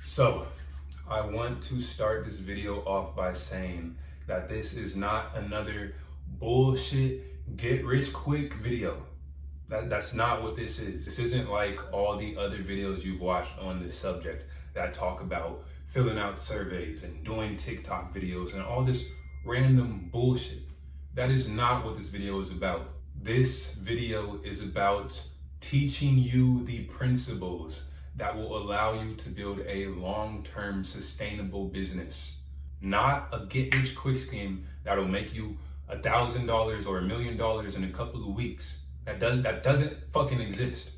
So, I want to start this video off by saying that this is not another bullshit get rich quick video. That's not what this is. This isn't like all the other videos you've watched on this subject that talk about filling out surveys and doing TikTok videos and all this random bullshit. That is not what this video is about. This video is about teaching you the principles that will allow you to build a long-term sustainable business. Not a get-rich-quick scheme that'll make you $1,000 or $1 million in a couple of weeks. That doesn't fucking exist.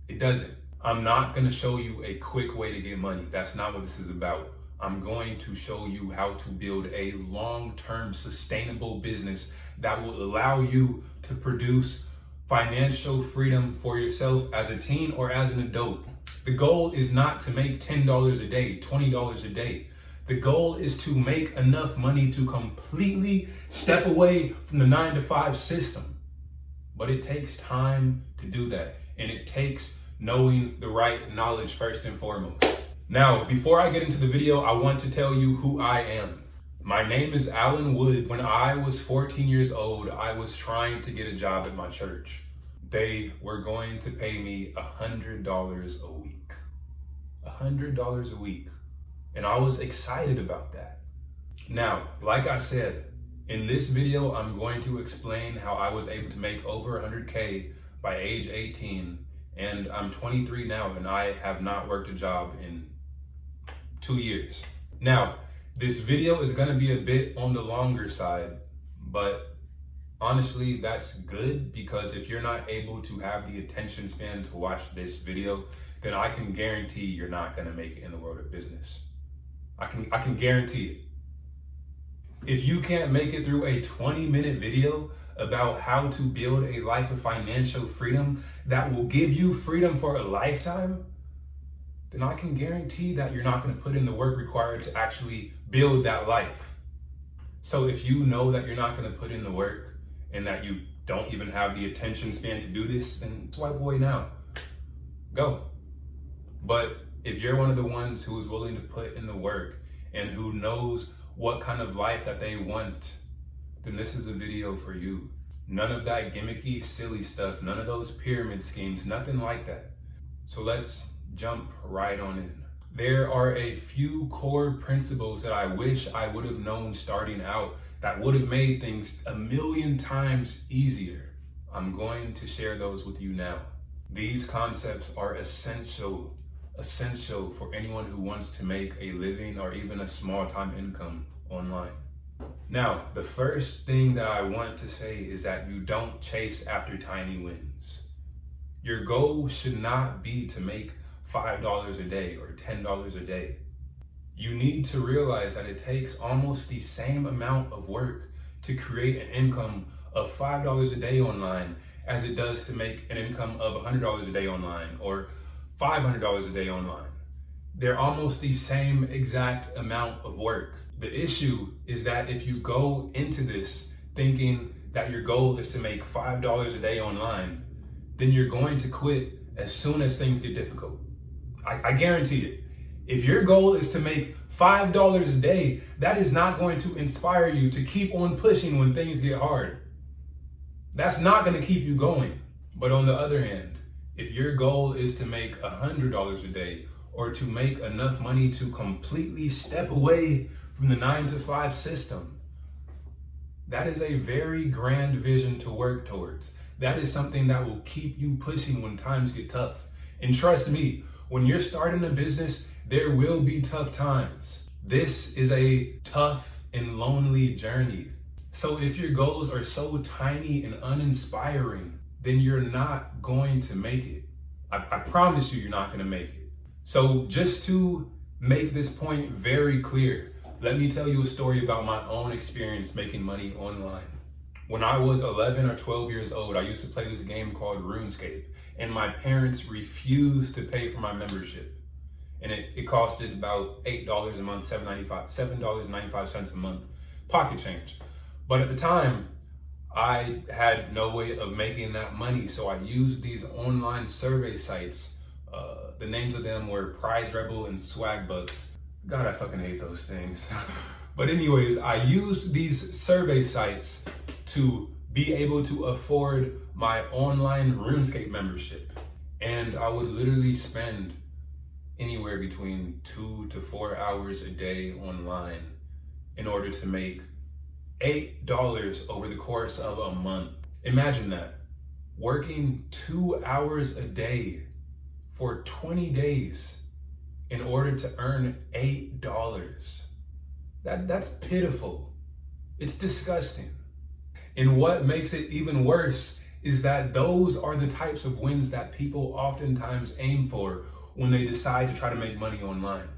It doesn't. I'm not gonna show you a quick way to get money. That's not what this is about. I'm going to show you how to build a long-term sustainable business that will allow you to produce financial freedom for yourself as a teen or as an adult. The goal is not to make $10 a day, $20 a day. The goal is to make enough money to completely step away from the 9-to-5 system. But it takes time to do that. And it takes knowing the right knowledge first and foremost. Now, before I get into the video, I want to tell you who I am. My name is Alan Woods. When I was 14 years old, I was trying to get a job at my church. They were going to pay me $100 a week. $100 a week. And I was excited about that. Now, like I said, in this video, I'm going to explain how I was able to make over 100K by age 18. And I'm 23 now, and I have not worked a job in 2 years. Now, this video is gonna be a bit on the longer side, but honestly, that's good, because if you're not able to have the attention span to watch this video, then I can guarantee you're not gonna make it in the world of business. I can guarantee it. If you can't make it through a 20-minute video about how to build a life of financial freedom that will give you freedom for a lifetime, then I can guarantee that you're not gonna put in the work required to actually build that life. So if you know that you're not gonna put in the work and that you don't even have the attention span to do this, then swipe away now. Go. But if you're one of the ones who is willing to put in the work and who knows what kind of life that they want, then this is a video for you. None of that gimmicky, silly stuff, none of those pyramid schemes, nothing like that. So let's jump right on in. There are a few core principles that I wish I would have known starting out that would have made things a million times easier. I'm going to share those with you now. These concepts are essential for anyone who wants to make a living or even a small-time income online. Now, the first thing that I want to say is that you don't chase after tiny wins. Your goal should not be to make $5 a day or $10 a day. You need to realize that it takes almost the same amount of work to create an income of $5 a day online as it does to make an income of $100 a day online or $500 a day online. They're almost the same exact amount of work. The issue is that if you go into this thinking that your goal is to make $5 a day online, then you're going to quit as soon as things get difficult. I guarantee it. If your goal is to make $5 a day, that is not going to inspire you to keep on pushing when things get hard. That's not going to keep you going. But on the other hand, if your goal is to make $100 a day or to make enough money to completely step away from the 9-to-5 system, that is a very grand vision to work towards. That is something that will keep you pushing when times get tough. And trust me, when you're starting a business, there will be tough times. This is a tough and lonely journey. So if your goals are so tiny and uninspiring, then you're not going to make it. I promise you, you're not gonna make it. So just to make this point very clear, let me tell you a story about my own experience making money online. When I was 11 or 12 years old, I used to play this game called RuneScape, and my parents refused to pay for my membership. And it costed about $8 a month, $7.95 a month, pocket change. But at the time, I had no way of making that money, so I used these online survey sites The names of them were Prize Rebel and Swag Bucks. God, I fucking hate those things. But anyways, I used these survey sites to be able to afford my online RuneScape membership. And I would literally spend anywhere between 2 to 4 hours a day online in order to make $8 over the course of a month. Imagine that. Working 2 hours a day for 20 days in order to earn $8. That's pitiful. It's disgusting. And what makes it even worse is that those are the types of wins that people oftentimes aim for when they decide to try to make money online.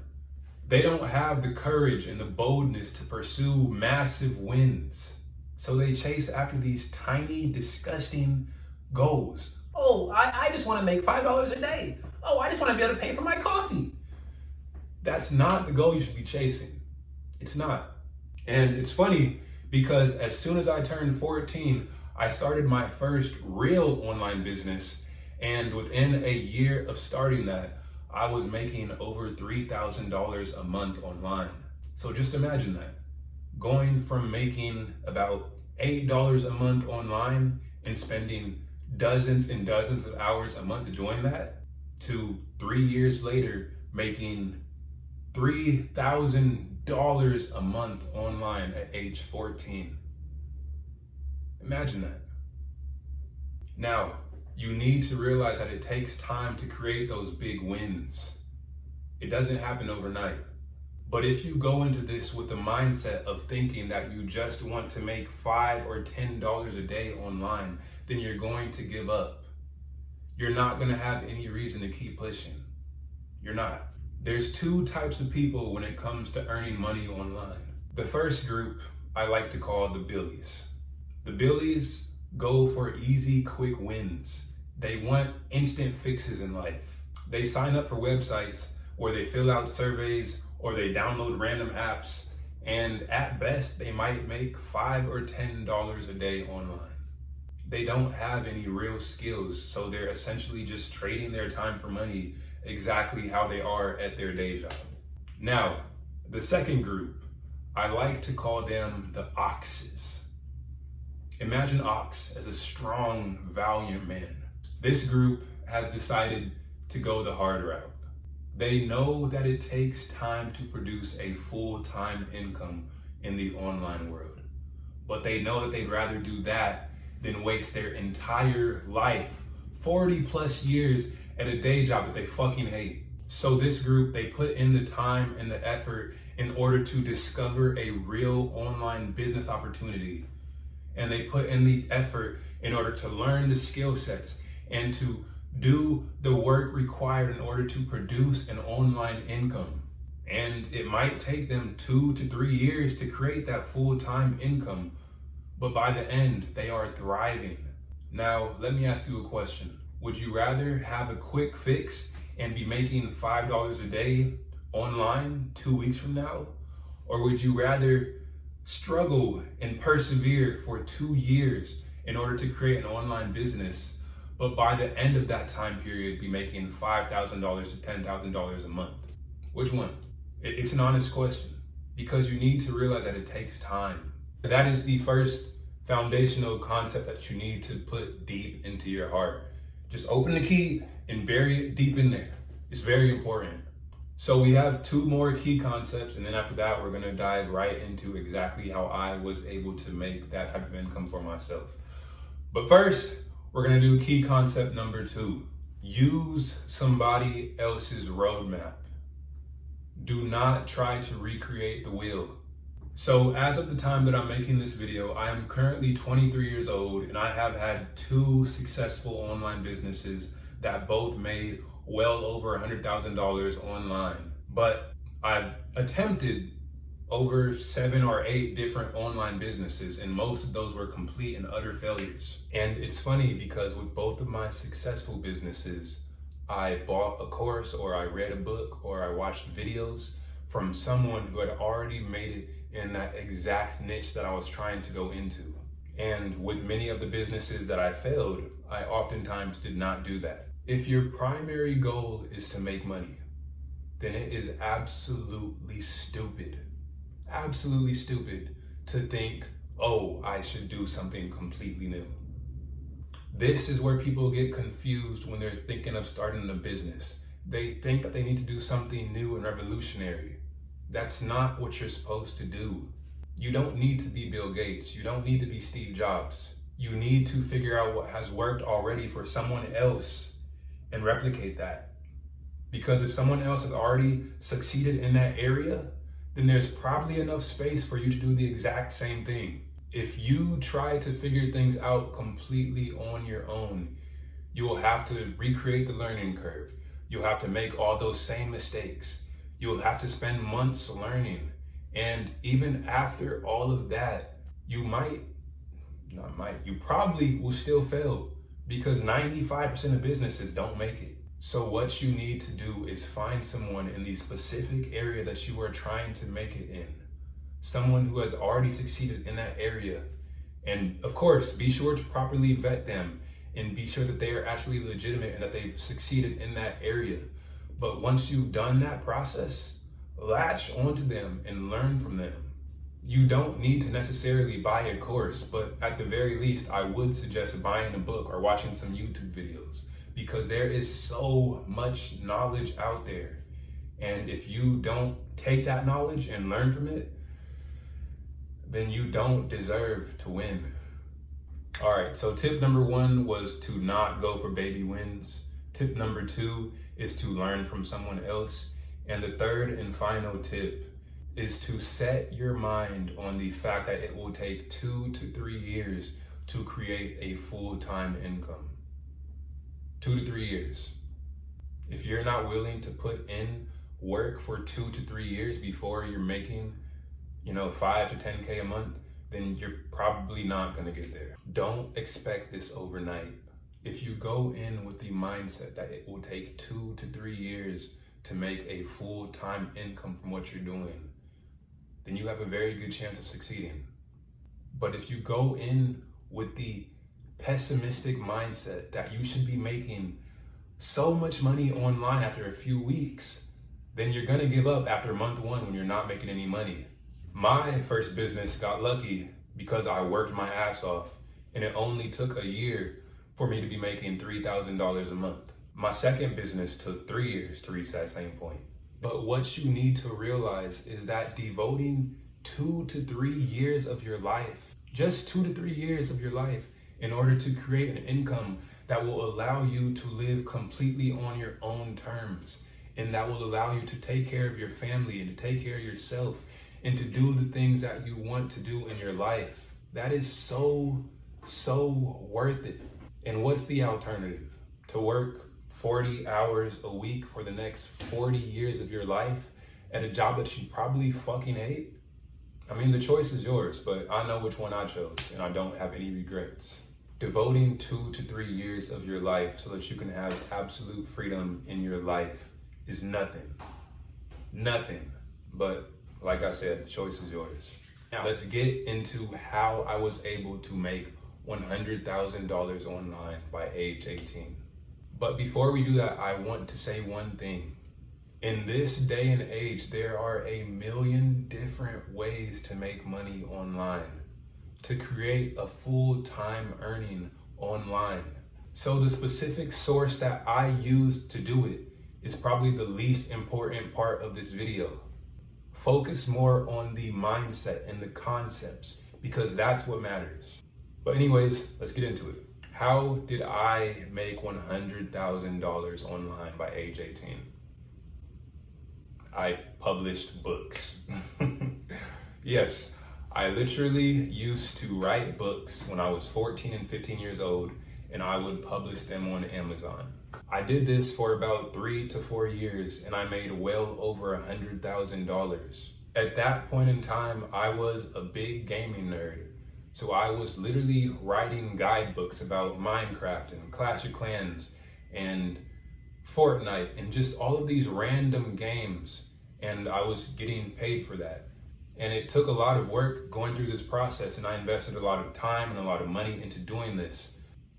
They don't have the courage and the boldness to pursue massive wins. So they chase after these tiny, disgusting goals. Oh, I just want to make $5 a day. Oh, I just want to be able to pay for my coffee. That's not the goal you should be chasing. It's not. And it's funny because as soon as I turned 14, I started my first real online business. And within a year of starting that, I was making over $3,000 a month online. So just imagine that. Going from making about $8 a month online and spending dozens and dozens of hours a month doing that to 3 years later making $3,000 a month online at age 14. Imagine that. Now, you need to realize that it takes time to create those big wins. It doesn't happen overnight. But if you go into this with the mindset of thinking that you just want to make $5 or $10 a day online, then you're going to give up. You're not going to have any reason to keep pushing. You're not. There's two types of people when it comes to earning money online. The first group I like to call the Billies. The Billies go for easy, quick wins. They want instant fixes in life. They sign up for websites where they fill out surveys or they download random apps, and at best they might make $5 or $10 a day online. They don't have any real skills, so they're essentially just trading their time for money exactly how they are at their day job. Now, the second group, I like to call them the Oxes. Imagine Ox as a strong, valiant man. This group has decided to go the hard route. They know that it takes time to produce a full-time income in the online world, but they know that they'd rather do that than waste their entire life, 40 plus years at a day job that they fucking hate. So this group, they put in the time and the effort in order to discover a real online business opportunity. And they put in the effort in order to learn the skill sets and to do the work required in order to produce an online income. And it might take them 2 to 3 years to create that full-time income, but by the end, they are thriving. Now, let me ask you a question. Would you rather have a quick fix and be making $5 a day online 2 weeks from now? Or would you rather struggle and persevere for 2 years in order to create an online business, but by the end of that time period be making $5,000 to $10,000 a month? Which one? It's an honest question, because you need to realize that it takes time. That is the first foundational concept that you need to put deep into your heart. Just open the key and bury it deep in there. It's very important. So we have 2 more key concepts, and then after that, we're gonna dive right into exactly how I was able to make that type of income for myself. But first, we're gonna do key concept number 2. Use somebody else's roadmap. Do not try to recreate the wheel. So as of the time that I'm making this video, I am currently 23 years old, and I have had 2 successful online businesses that both made well over $100,000 online. But I've attempted over 7 or 8 different online businesses, and most of those were complete and utter failures. And it's funny because with both of my successful businesses, I bought a course, or I read a book, or I watched videos from someone who had already made it in that exact niche that I was trying to go into. And with many of the businesses that I failed, I oftentimes did not do that. If your primary goal is to make money, then it is absolutely stupid to think, oh, I should do something completely new. This is where people get confused when they're thinking of starting a business. They think that they need to do something new and revolutionary. That's not what you're supposed to do. You don't need to be Bill Gates. You don't need to be Steve Jobs. You need to figure out what has worked already for someone else and replicate that. Because if someone else has already succeeded in that area, then there's probably enough space for you to do the exact same thing. If you try to figure things out completely on your own, you will have to recreate the learning curve. You'll have to make all those same mistakes. You'll have to spend months learning. And even after all of that, you probably will still fail, because 95% of businesses don't make it. So what you need to do is find someone in the specific area that you are trying to make it in. Someone who has already succeeded in that area. And of course, be sure to properly vet them and be sure that they are actually legitimate and that they've succeeded in that area. But once you've done that process, latch onto them and learn from them. You don't need to necessarily buy a course, but at the very least, I would suggest buying a book or watching some YouTube videos, because there is so much knowledge out there. And if you don't take that knowledge and learn from it, then you don't deserve to win. All right, so tip number 1 was to not go for baby wins. Tip number 2 is to learn from someone else. And the third and final tip is to set your mind on the fact that it will take 2 to 3 years to create a full-time income. 2 to 3 years. If you're not willing to put in work for 2 to 3 years before you're making, 5 to 10K a month, then you're probably not gonna get there. Don't expect this overnight. If you go in with the mindset that it will take 2 to 3 years to make a full-time income from what you're doing, then you have a very good chance of succeeding. But if you go in with the pessimistic mindset that you should be making so much money online after a few weeks, then you're gonna give up after month 1 when you're not making any money. My first business got lucky because I worked my ass off, and it only took a year for me to be making $3,000 a month. My second business took 3 years to reach that same point. But what you need to realize is that devoting 2 to 3 years of your life, just 2 to 3 years of your life, in order to create an income that will allow you to live completely on your own terms, and that will allow you to take care of your family and to take care of yourself and to do the things that you want to do in your life. That is so worth it. And what's the alternative? To work 40 hours a week for the next 40 years of your life at a job that you probably fucking hate? I mean, the choice is yours, but I know which one I chose, and I don't have any regrets. Devoting 2 to 3 years of your life so that you can have absolute freedom in your life is nothing. But like I said, the choice is yours. Now let's get into how I was able to make $100,000 online by age 18. But before we do that, I want to say one thing. In this day and age, there are a million different ways to make money online, to create a full-time earning online. So the specific source that I used to do it is probably the least important part of this video. Focus more on the mindset and the concepts, because that's what matters. But anyways, let's get into it. How did I make $100,000 online by age 18? I published books. Yes, I literally used to write books when I was 14 and 15 years old, and I would publish them on Amazon. I did this for about 3 to 4 years, and I made well over $100,000. At that point in time, I was a big gaming nerd. So I was literally writing guidebooks about Minecraft and Clash of Clans and Fortnite and just all of these random games. And I was getting paid for that. And it took a lot of work going through this process, and I invested a lot of time and a lot of money into doing this.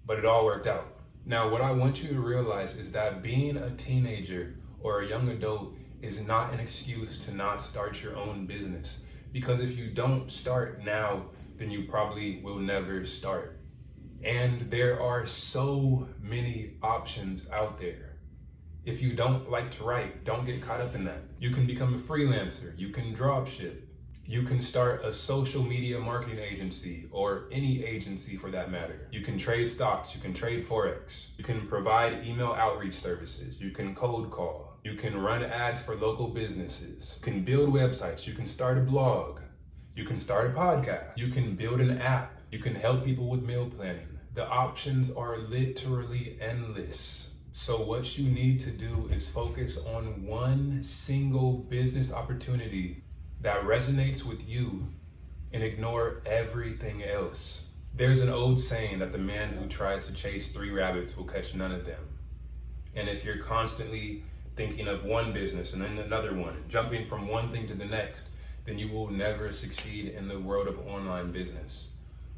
But it all worked out. Now, what I want you to realize is that being a teenager or a young adult is not an excuse to not start your own business. Because if you don't start now, then you probably will never start. And there are so many options out there. If you don't like to write, don't get caught up in that. You can become a freelancer, you can drop ship, you can start a social media marketing agency or any agency for that matter. You can trade stocks, you can trade Forex, you can provide email outreach services, you can cold call, you can run ads for local businesses, you can build websites, you can start a blog, you can start a podcast, you can build an app, you can help people with meal planning. The options are literally endless. So what you need to do is focus on one single business opportunity that resonates with you and ignore everything else. There's an old saying that the man who tries to chase 3 rabbits will catch none of them. And if you're constantly thinking of one business and then another one, jumping from one thing to the next, then you will never succeed in the world of online business.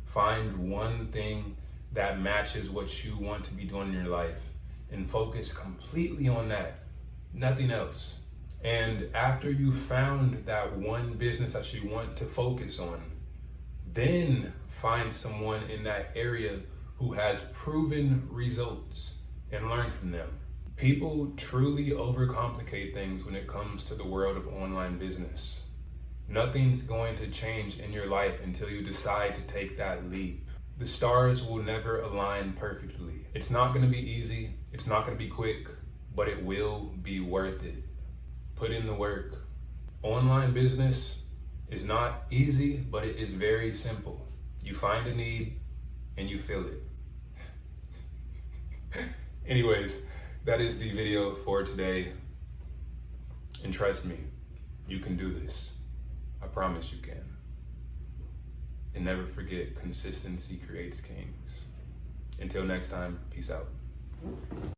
Find one thing that matches what you want to be doing in your life and focus completely on that, nothing else. And after you found that one business that you want to focus on, then find someone in that area who has proven results and learn from them. People truly overcomplicate things when it comes to the world of online business. Nothing's going to change in your life until you decide to take that leap. The stars will never align perfectly. It's not going to be easy. It's not going to be quick, but it will be worth it. Put in the work. Online business is not easy, but it is very simple. You find a need and you fill it. Anyways, that is the video for today. And trust me, you can do this. I promise you can. And never forget, consistency creates kings. Until next time, peace out.